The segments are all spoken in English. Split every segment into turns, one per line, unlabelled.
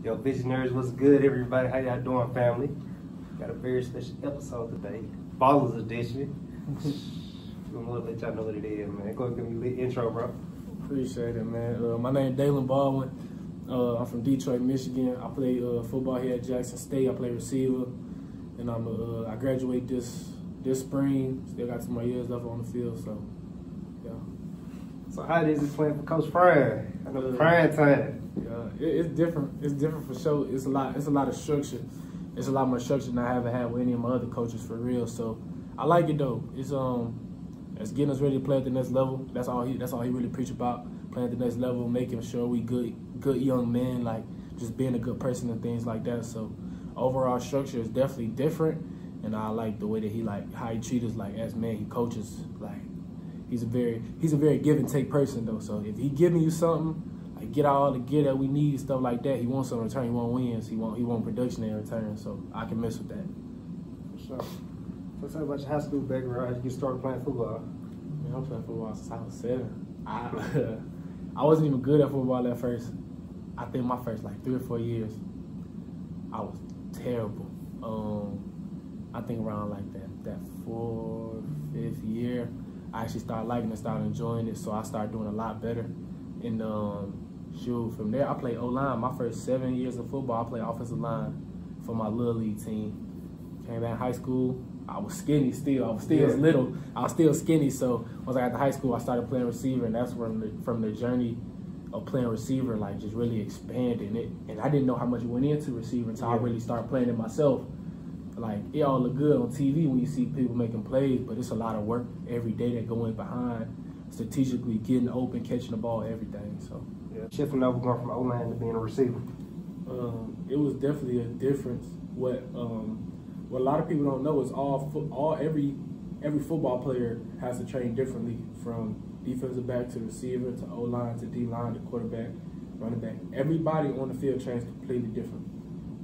Yo, visionaries, what's good, everybody? How y'all doing, family? Got a very special episode today, Ballers Edition. I'm gonna let y'all know what it is, man. Go ahead and give me the intro, bro.
Appreciate it, man. My name is Dalen Baldwin. I'm from Detroit, Michigan. I play football here at Jackson State. I play receiver, and I graduate this spring. Still got 2 more years left on the field, so yeah.
So how is it playing for Coach Fry? I know prime time.
Yeah, it's different. It's different for sure. It's a lot of structure. It's a lot more structure than I haven't had with any of my other coaches for real. So I like it though. It's getting us ready to play at the next level. That's all he really preach about. Playing at the next level, making sure we good young men, like just being a good person and things like that. So overall structure is definitely different, and I like the way that how he treats us like as men. He coaches like he's a very give and take person though. So if he giving you something, like get all the gear that we need, stuff like that, he wants something in return. He wants wins. He want production in return. So I can mess with that.
For sure. So tell me about your high school background. How did you start playing football?
Man, I'm playing football since I was 7. I wasn't even good at football at first. I think my first like 3 or 4 years, I was terrible. I think around like that 4th, 5th year, I actually started liking it, started enjoying it, so I started doing a lot better. And from there, I played O-line. My first 7 years of football, I played offensive line for my little league team. Came back in high school. I was skinny still. I was still little. I was still skinny. So once I got to high school, I started playing receiver, and that's from the journey of playing receiver, like just really expanding it. And I didn't know how much it went into receiver until I really started playing it myself. Like it all look good on TV when you see people making plays, but it's a lot of work every day that go in behind strategically getting open, catching the ball, everything. So
shifting over, going from O-line to being a receiver.
It was definitely a difference. What a lot of people don't know is every football player has to train differently, from defensive back to receiver to O-line to D-line to quarterback, running back. Everybody on the field trains completely different.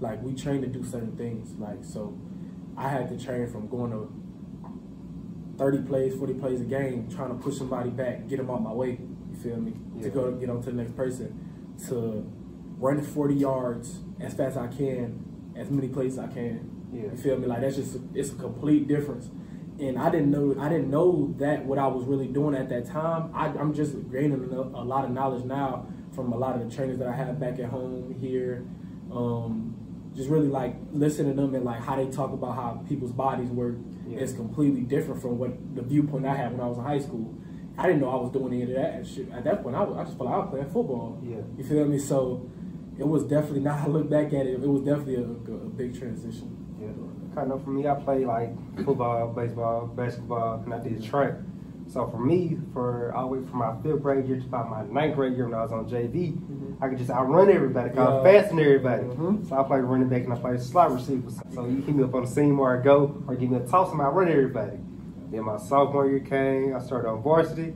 Like we train to do certain things. Like so, I had to train from going to 30 plays, 40 plays a game, trying to push somebody back, get them out my way. You feel me? To go get on to the next person, to run 40 yards as fast as I can, as many plays as I can. You feel me? Like it's a complete difference. And I didn't know that what I was really doing at that time. I'm just gaining a lot of knowledge now from a lot of the trainers that I have back at home here. Just really like listening to them and like how they talk about how people's bodies work is completely different from what the viewpoint I had when I was in high school. I didn't know I was doing any of that shit. At that point, I just felt like I was playing football. You feel me? So it was definitely, now I look back at it, it was definitely a big transition.
Kind of for me, I played like football, baseball, basketball, and I did track. So for me, all the way from my 5th grade year to about my 9th grade year when I was on JV, I could just outrun everybody, because I was faster than everybody. So I played running back and I played slot receiver. So you keep me up on the seam where I go, or give me a toss and I run everybody. Then my sophomore year came, I started on varsity.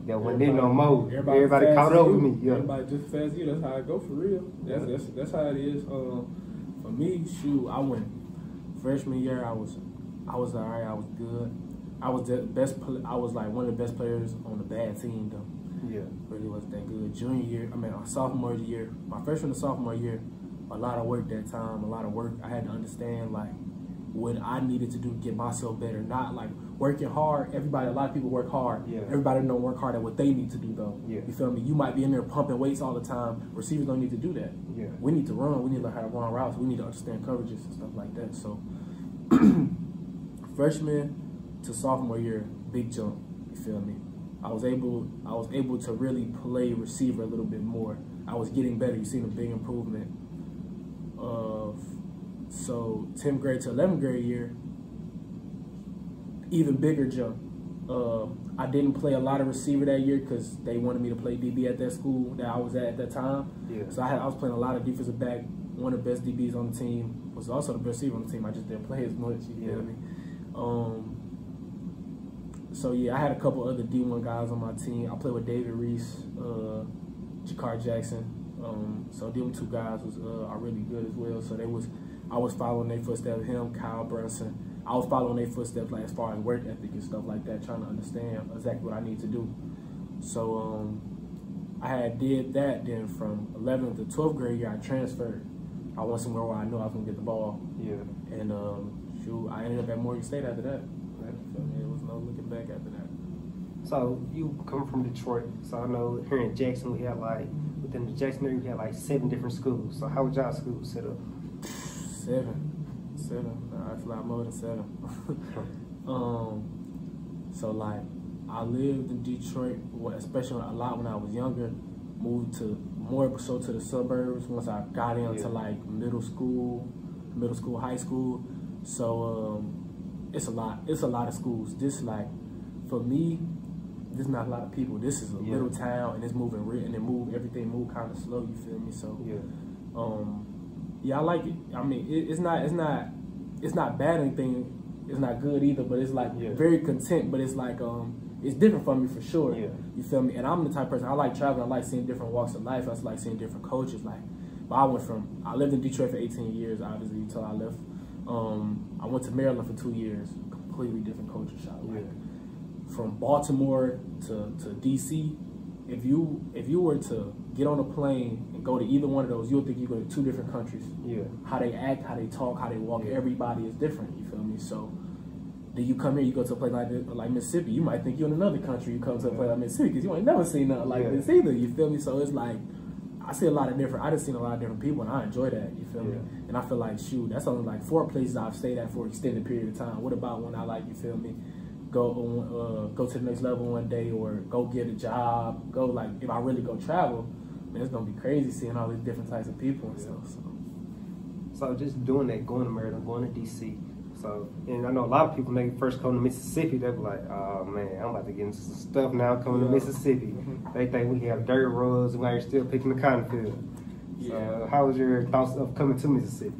That wasn't there no more. Everybody caught up with me.
Everybody just fast as you. That's how I go for real. That's how it is. For me, shoot, I went freshman year. I was alright. I was good. I was the best. I was like one of the best players on the bad team though. Really wasn't that good. Junior year, sophomore year, my freshman and sophomore year, a lot of work that time. A lot of work. I had to understand like what I needed to do to get myself better. Not like working hard. A lot of people work hard. Everybody don't work hard at what they need to do though. You feel me? You might be in there pumping weights all the time. Receivers don't need to do that. We need to run. We need to learn how to run routes. We need to understand coverages and stuff like that. So freshman to sophomore year, big jump. You feel me? I was able to really play receiver a little bit more. I was getting better. You seen a big improvement. So 10th grade to 11th grade year, even bigger jump. I didn't play a lot of receiver that year because they wanted me to play DB at that school that I was at that time. So I was playing a lot of defensive back. One of the best DBs on the team, was also the best receiver on the team. I just didn't play as much. You feel me? So I had a couple other D1 guys on my team. I played with David Reese, Jakar Jackson. So them 2 guys are really good as well. So I was following their footsteps. Him, Kyle Brunson. I was following their footsteps, like as far as work ethic and stuff like that, trying to understand exactly what I need to do. So I had did that. Then from 11th to 12th grade year, I transferred. I went somewhere where I knew I was gonna get the ball.
Yeah.
And shoot, I ended up at Morgan State after that. There was no looking back after that.
So you come from Detroit. So I know here in Jackson we had like within the Jackson area we had like 7 different schools. So how was y'all school set up?
7. I feel like more than 7. So like I lived in Detroit, especially a lot when I was younger. Moved to more so to the suburbs once I got into like middle school, high school. So it's a lot of schools. This like for me, there's not a lot of people. This is a little town and it's moving and everything move kind of slow. You feel me? So I like it. I mean, it's not bad or anything. It's not good either, but it's like very content. But it's like it's different for me for sure. Yeah. You feel me? And I'm the type of person, I like traveling. I like seeing different walks of life. I just like seeing different cultures. Like, but I lived in Detroit for 18 years, obviously, until I left. I went to Maryland for 2 years. Completely different culture shock. Like, from Baltimore to DC, if you were to get on a plane and go to either one of those, you'll think you go to 2 different countries. Yeah. How they act, how they talk, how they walk, everybody is different. You feel me? So then you come here, you go to a place like Mississippi, you might think you're in another country. You come to a place like Mississippi because you ain't never seen nothing like this either. You feel me? So it's like I just seen a lot of different people, and I enjoy that. You feel me? And I feel like shoot, that's only like 4 places I've stayed at for an extended period of time. What about when I like, you feel me, go to the next level one day, or go get a job, go like if I really go travel, man, it's gonna be crazy seeing all these different types of people and stuff.
So just doing that, going to Maryland, going to DC. So, and I know a lot of people, when they first come to Mississippi, they be like, oh man, I'm about to get into some stuff now coming to Mississippi. They think we have dirt roads and we're still picking the cotton field. So how was your thoughts of coming to Mississippi?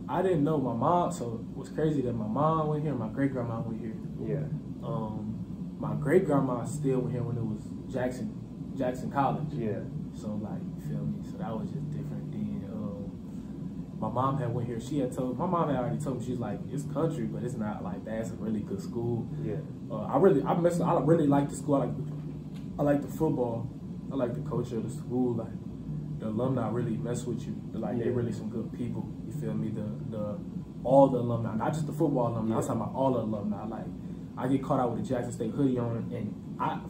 I didn't know my mom, so it was crazy that my mom went here, my great-grandma went here. Yeah. My great-grandma still went here when it was Jackson College. Yeah. So like, you feel me? So that was just different then. My mom had went here. My mom had already told me, she's like, it's country, but it's not like that. It's a really good school. Yeah. I really like the school. I like the football. I like the culture of the school. Like the alumni really mess with you. They really some good people. You feel me? All the alumni, not just the football alumni. I'm talking about all the alumni. Like I get caught out with a Jackson State hoodie on, and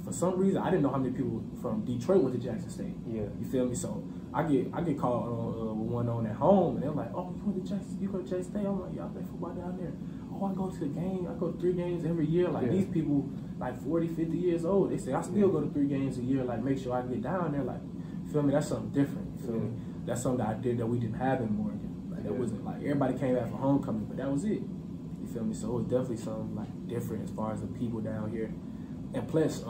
for some reason I didn't know how many people from Detroit went to Jackson State. Yeah. You feel me? So I get called with one on at home, and they're like, "Oh, you went to Jackson? You go to Jackson State?" I'm like, "Yeah, I play football down there." "Oh, I go to the game. I go to 3 games every year." Like these people, like 40, 50 years old, they say I still go to 3 games a year. Like make sure I get down there. Like, you feel me? That's something different. You feel me? That's something that I did that we didn't have in Morgan. Like it wasn't like everybody came back for homecoming, but that was it. You feel me? So it was definitely something like different as far as the people down here. And plus,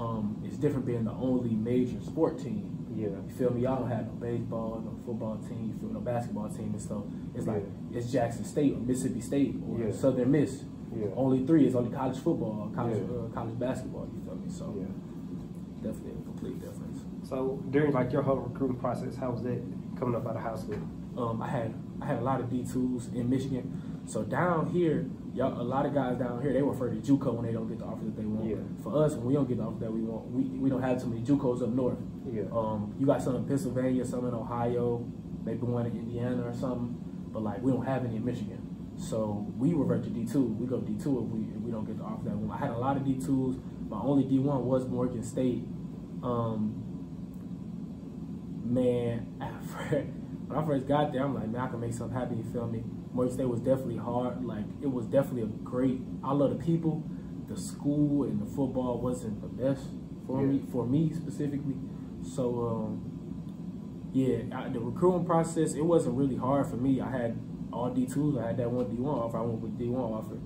it's different being the only major sport team. Yeah. You feel me? Y'all don't have no baseball, no football team, you feel me, no basketball team and stuff. It's like it's Jackson State or Mississippi State or Southern Miss. Yeah. Only 3 is only college football, college basketball, you feel me? So definitely a complete difference.
So during like your whole recruiting process, how was that coming up out of high school?
I had a lot of D2s in Michigan. So down here, a lot of guys down here, they refer to JUCO when they don't get the offer that they want. Yeah. For us, when we don't get the offer that we want, we don't have too many JUCOs up north. Yeah. You got some in Pennsylvania, some in Ohio, maybe one in Indiana or something, but like we don't have any in Michigan. So we revert to D2. We go D2 if we don't get the offer that we want. I had a lot of D2s. My only D1 was Morgan State. Man, when I first got there, I'm like, man, I can make something happen, you feel me? Morgan State was definitely hard. Like, it was definitely I love the people. The school and the football wasn't the best for me specifically. So, the recruiting process, it wasn't really hard for me. I had all D2s. I had that one D1 offer. I went with D1 offer.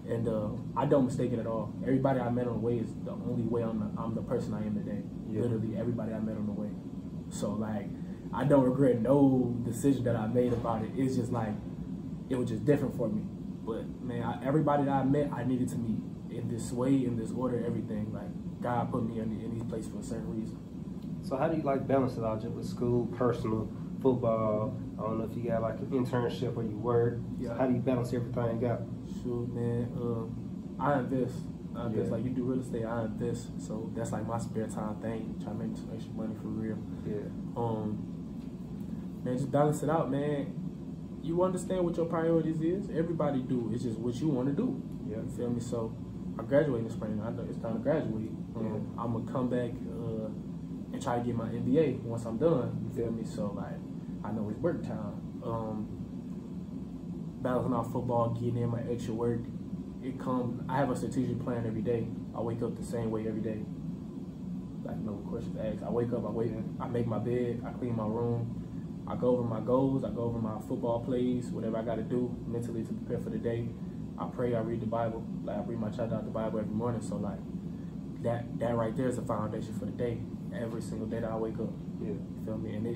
And I don't mistake it at all. Everybody I met on the way is the only way I'm the person I am today. Yeah. Literally, everybody I met on the way. So, like, I don't regret no decision that I made about it. It's just like, it was just different for me. But, man, everybody that I met, I needed to meet in this way, in this order, everything. Like, God put me in these places for a certain reason.
So how do you, like, balance it out just with school, personal, football? I don't know if you got, like, an internship where you work. Yeah. So how do you balance everything out?
Shoot, man. I invest. Like you do real estate, I invest. So that's like my spare time thing. Try to make some extra money for real. Yeah. Man, just balance it out, man. You understand what your priorities is. Everybody do. It's just what you want to do.
Yeah.
You feel me? So I graduate in the spring. I know it's time to graduate. I'm gonna come back and try to get my MBA once I'm done. You feel me? So like, I know it's work time. Balancing out football, getting in my extra work. I have a strategic plan every day. I wake up the same way every day. Like, no questions asked. I wake up, I make my bed, I clean my room, I go over my goals, I go over my football plays, whatever I got to do mentally to prepare for the day. I pray, I read the Bible. Like, I read my chapter out the Bible every morning. So like, that right there is the foundation for the day. Every single day that I wake up.
Yeah.
You feel me? And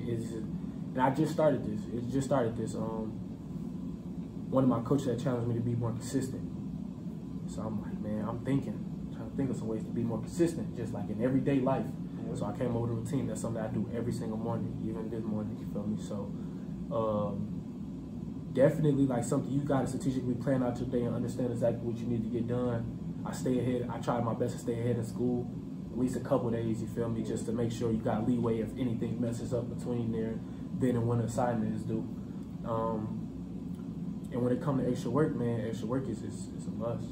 I just started this. One of my coaches that challenged me to be more consistent. So I'm like, man, trying to think of some ways to be more consistent, just like in everyday life. Yeah. So I came over to a routine. That's something I do every single morning, even this morning, you feel me? So definitely like something you got to strategically plan out your day and understand exactly what you need to get done. I stay ahead. I try my best to stay ahead in school, at least a couple of days, you feel me, just to make sure you got leeway if anything messes up between there, then and when the assignment is due. And when it comes to extra work, man, extra work is a must.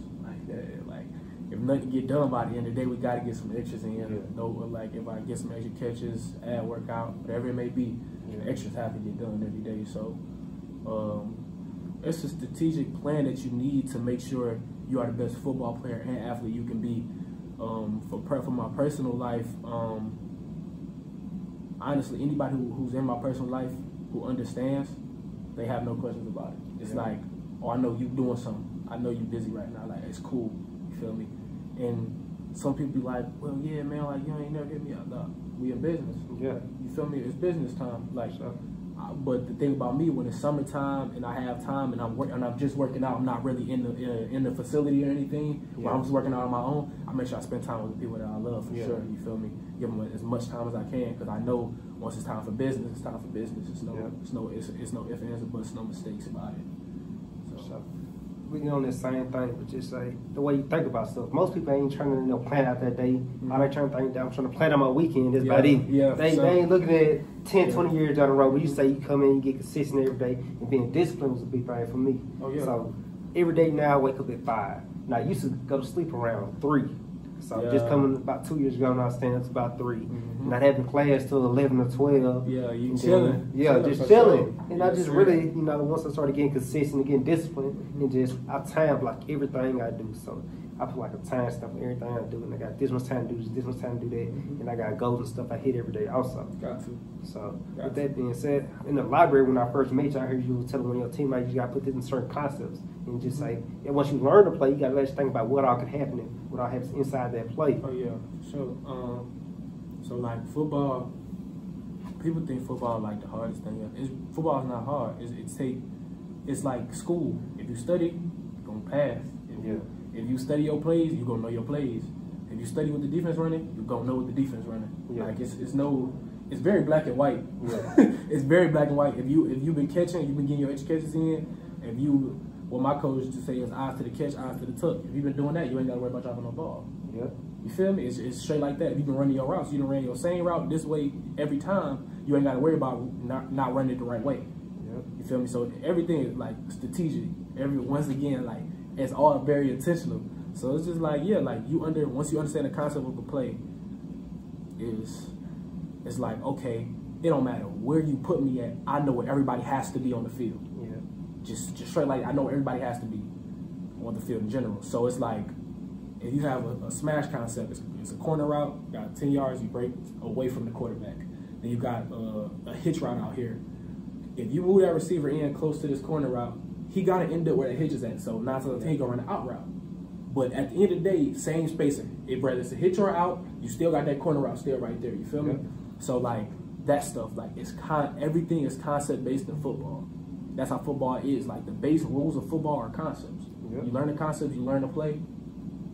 Like if nothing get done by the end of the day, we got to get some extras in. Yeah. Like if I get some extra catches, add workout, whatever it may be, the extras have to get done every day. So it's a strategic plan that you need to make sure you are the best football player and athlete you can be. For my personal life, honestly, anybody who's in my personal life who understands, they have no questions about it. It's like, oh, I know you doing something. I know you busy right now. Like, it's cool. You feel me? And some people be like, well, yeah, man, like, you ain't never hit me out. No, we in business.
Yeah.
You feel me? It's business time. Like, but the thing about me, when it's summertime and I have time and I'm just working out, I'm not really in the facility or anything. Yeah. When I'm just working out on my own, I make sure I spend time with the people that I love for sure. You feel me? Give them as much time as I can, because I know once it's time for business, it's time for business. It's no ifs, ands, or buts, no mistakes about it.
So we get on this same thing, but just like the way you think about stuff. Most people ain't trying to plan out that day. All they trying to think that I'm trying to plan out my weekend. That's about it.
Yeah,
they ain't looking at 10, 20 years down the road. But you say you come in, you get consistent every day, and being disciplined was a big thing for me.
Oh, yeah.
So every day now I wake up at 5. Now I used to go to sleep around 3. So just coming about 2 years ago now, I stand up to about 3. Not having class till 11 or 12.
Yeah, you chilling.
Just chilling. Sure. And I just really, once I started getting consistent and getting disciplined, and just I time like everything I do. So I put like a time stuff for everything I do, and I got this much time to do this much time to do that, and I got goals and stuff I hit every day also.
Got to.
So with that being said, in the library when I first met you, I heard you was telling one of your teammates you got to put this in certain concepts, and just say, and once you learn to play, you got to let you think about what all could happen and what all happens inside that play.
Oh yeah, sure. So like football, people think football is like the hardest thing. Football is not hard. It's like school. If you study, you're gonna pass. If you study your plays, you're gonna know your plays. If you study what the defense running, you're gonna know what the defense running. Yeah. Like it's very black and white. Yeah. It's very black and white. If you've been catching, you've been getting your extra catches in. What my coach used to say is eyes to the catch, eyes to the tuck. If you've been doing that, you ain't gotta worry about dropping no ball. Yeah. You feel me? It's straight like that. If you've been running your routes, you done ran your same route this way every time, you ain't gotta worry about not running it the right way. Yep. You feel me? So everything is like strategic. Once again, like it's all very intentional. So it's just like, once you understand the concept of the play, it's like, okay, it don't matter where you put me at, I know where everybody has to be on the field. Yeah. Just straight like I know where everybody has to be on the field in general. So it's like, if you have a smash concept, it's a corner route, got 10 yards, you break away from the quarterback. Then you got a hitch route out here. If you move that receiver in close to this corner route, he got to end up where that hitch is at. So 9 times out of 10, he's going to run the out route. But at the end of the day, same spacing. Whether it's a hitch or out, you still got that corner route still right there. You feel me? So like that stuff, like everything is concept based in football. That's how football is. Like the base rules of football are concepts. Yep. You learn the concepts, you learn to play.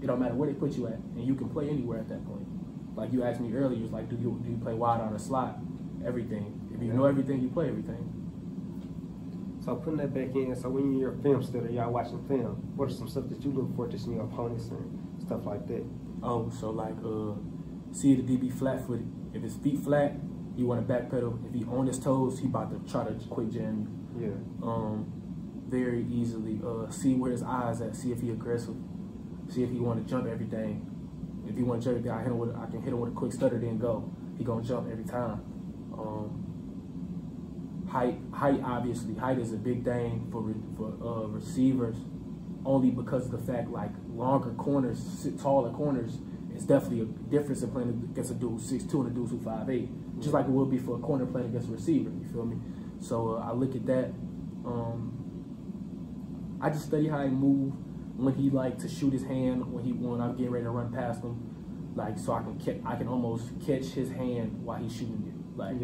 It don't matter where they put you at, and you can play anywhere at that point. Like you asked me earlier, it's like, do you play wide on a slot? Everything. If you know everything, you play everything.
So putting that back in, so when you're a film study, y'all watching film, what are some stuff that you look for to see your opponents and stuff like that?
Oh, so like, see the DB flat-footed. If his feet flat, You want to backpedal. If he on his toes, he about to try to quick jam you.
Yeah.
Very easily. See where his eyes at. See if he aggressive. See if he want to jump everything. If he want to jump everything, I can hit him with a quick stutter, then go. He gonna jump every time. Height obviously. Height is a big thing for receivers, only because of the fact like longer corners, taller corners. It's definitely a difference in playing against a dude who's 6'2" and a dude who's 5'8", just like it would be for a corner playing against a receiver. You feel me? So I look at that. I just study how he move when he like to shoot his hand when I'm getting ready to run past him, like so I can almost catch his hand while he's shooting it, like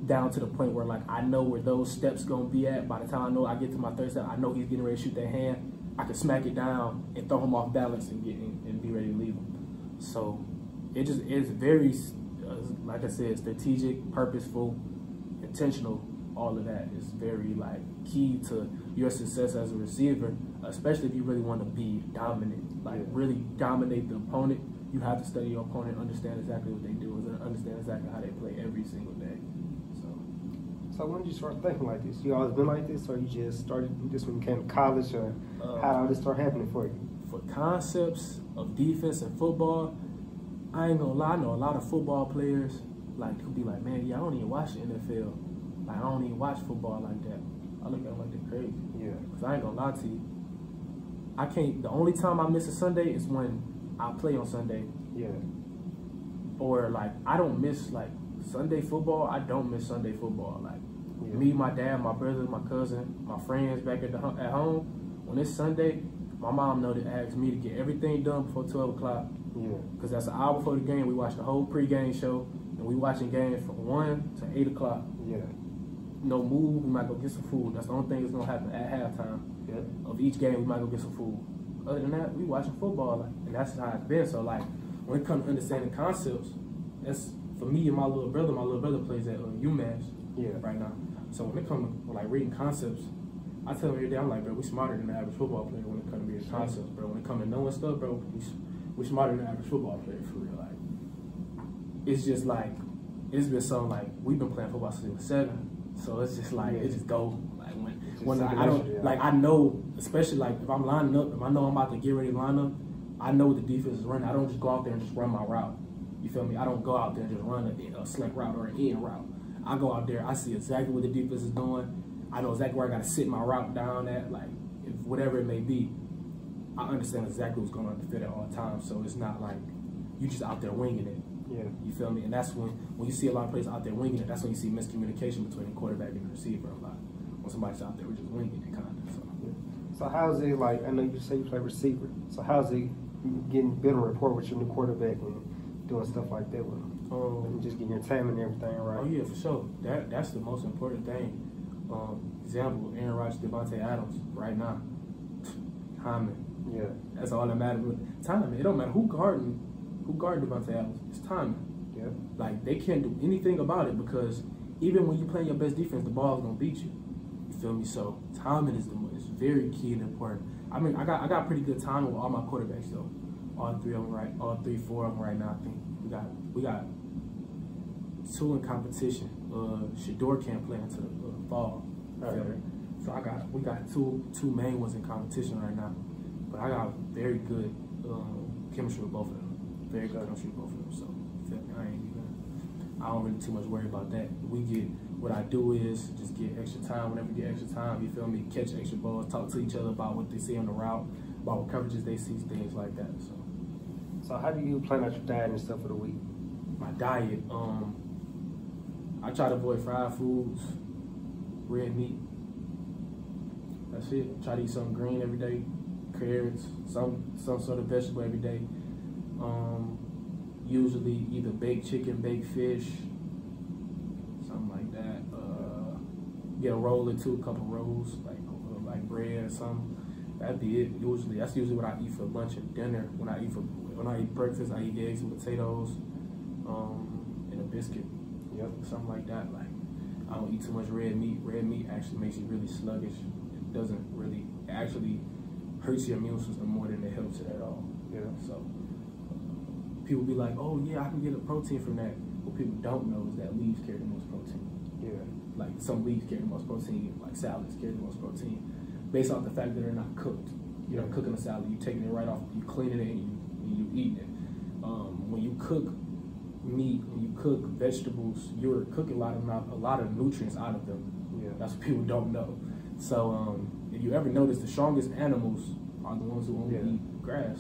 down to the point where like I know where those steps gonna be at. By the time I get to my third step, I know he's getting ready to shoot that hand. I can smack it down and throw him off balance and be ready to leave him. So it's very, like I said, strategic, purposeful, intentional. All of that is very like key to your success as a receiver, especially if you really want to be dominant, like really dominate the opponent. You have to study your opponent, understand exactly what they do, and understand exactly how they play every single day.
So when did you start thinking like this? You always been like this, or you just started this when you came to college, or how did all this start happening for you?
For concepts of defense and football, I ain't gonna lie, I know a lot of football players like who be like, man, yeah, I don't even watch the NFL. Like I don't even watch football like that. I look at them like they're crazy. Yeah. Cause I ain't gonna lie to you. I can't. The only time I miss a Sunday is when I play on Sunday. Yeah. Or like I don't miss like Sunday football. I don't miss Sunday football. Like me, my dad, my brother, my cousin, my friends back at home. When it's Sunday, my mom know to ask me to get everything done before 12 o'clock. Yeah. Cause that's an hour before the game. We watch the whole pregame show, and we watching games from 1 to 8 o'clock. Yeah. No move. We might go get some food. That's the only thing that's gonna happen at halftime of each game. We might go get some food. Other than that, we watching football, like, and that's how it's been. So like, when it comes to understanding concepts, that's for me and my little brother. My little brother plays at UMass right now. So when it comes to like reading concepts, I tell him every day, I'm like, bro, we smarter than the average football player when it comes to reading concepts, bro. When it comes to knowing stuff, bro, we smarter than the average football player for real. Like, it's just like it's been something like we've been playing football since we were 7. So it's just like it just goes like when I don't like I know, especially like if I'm lining up, if I know I'm about to get ready to line up, I know what the defense is running. I don't just go out there and just run my route. You feel me? I don't go out there and just run a slick route or an in route. I go out there, I see exactly what the defense is doing. I know exactly where I got to sit my route down at, like if whatever it may be. I understand exactly what's going on at the field at all times. So it's not like you just out there winging it. Yeah. You feel me? And that's when you see a lot of players out there winging it, that's when you see miscommunication between the quarterback and the receiver a lot. When somebody's out there just winging it, kind of.
So how's it like? I know you say you play receiver. So how's it getting building rapport with your new quarterback and doing stuff like that with him? And just getting your timing and everything right.
Oh yeah, for sure. That's the most important thing. Example: Aaron Rodgers, Devontae Adams. Right now, timing. Yeah. That's all that matters. Timing. It don't matter who guarding Devontae Adams. It's timing. Yeah. Like they can't do anything about it because even when you play your best defense, the ball's gonna beat you. You feel me? So timing is very key and important. I mean, I got pretty good timing with all my quarterbacks though. All 3 of them right. All 3, 4 of them right now. I think we got 2 in competition. Shador can't play until the fall. Okay. So we got two main ones in competition right now. But I got very good chemistry with both of them. Very good chemistry with both of them. So I don't really too much worry about that. What I do is just get extra time. Whenever you get extra time, you feel me? Catch extra balls, talk to each other about what they see on the route, about what coverages they see, things like that.
So how do you plan out your diet and stuff for the week?
My diet, I try to avoid fried foods, red meat. That's it. Try to eat something green every day, carrots, some sort of vegetable every day. Usually either baked chicken, baked fish, something like that. Get a roll or 2, a couple rolls, like bread or something. That'd be it. That's usually what I eat for lunch and dinner. When I eat breakfast, I eat eggs and potatoes, and a biscuit. Yep. Something like that. Like I don't eat too much red meat. Red meat actually makes you really sluggish. It actually hurts your immune system more than it helps it at all. Yeah. So people be like, oh yeah, I can get a protein from that. Well, what people don't know is that leaves carry the most protein.
Yeah.
Like some leaves carry the most protein, like salads carry the most protein, based off the fact that they're not cooked. You're not cooking a salad, you're taking it right off, you cleaning it and you eating it. When you cook meat, when you cook vegetables, you're cooking a lot of nutrients out of them.
Yeah.
That's what people don't know. So if you ever notice, the strongest animals are the ones who only eat grass.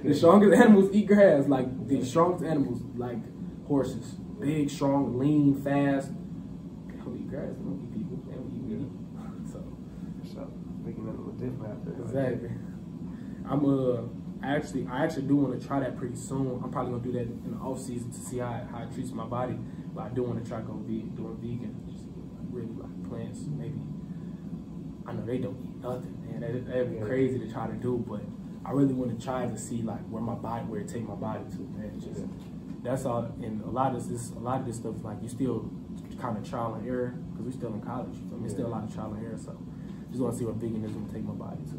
The strongest animals eat grass. Like the strongest animals, like horses, big, strong, lean, fast. They don't eat grass. They don't eat people. They don't eat meat. So
making it a little different out there.
exactly. I actually do want to try that pretty soon. I'm probably gonna do that in the off season to see how it treats my body. But I do want to try doing vegan, just really like plants. Maybe I know they don't eat nothing, man. That'd be crazy to try to do, but I really want to try to see like where it take my body to, man. Just that's all. And a lot of this stuff, like you still kind of trial and error because we still in college. So I mean, still a lot of trial and error. So just want to see what veganism take my body to.